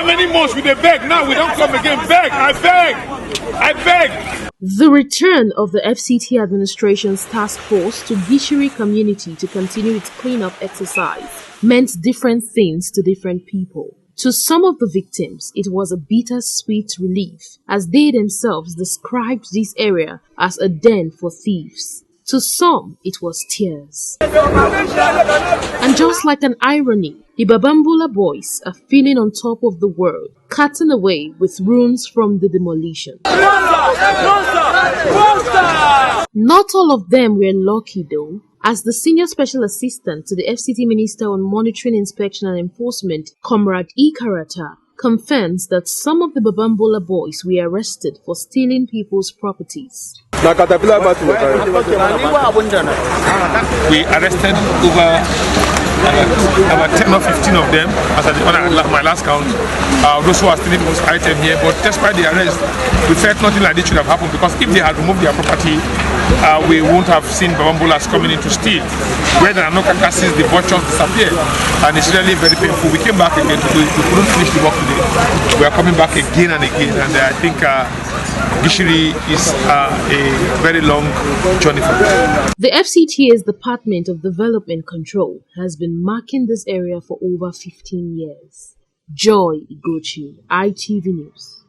many months we dey beg? Now we don't come again. Beg, I beg, I beg. The return of the FCT Administration's task force to Gishiri Community to continue its cleanup exercise meant different things to different people. To some of the victims, it was a bittersweet relief, as they themselves described this area as a den for thieves. To some, it was tears. And just like an irony, the Babanbola boys are feeling on top of the world, cutting away with runes from the demolition. Not all of them were lucky though, as the Senior Special Assistant to the FCT Minister on Monitoring, Inspection and Enforcement, Comrade Ikharo Attah, confirms that some of the Babanbola boys were arrested for stealing people's properties. We arrested over about 10 or 15 of them, as at my last count, those who are stealing people's items here. But despite the arrest, we felt nothing like this should have happened, because if they had removed their property, we won't have seen Babanbolas coming in to steal. Where there are no carcasses, the vultures disappear, and it's really very painful. We came back again today. We couldn't finish the work today. We are coming back again and again, and I think Gishiri is a very long journey for us. The FCTA's Department of Development Control has been marking this area for over 15 years. Joy Igochi, ITV News.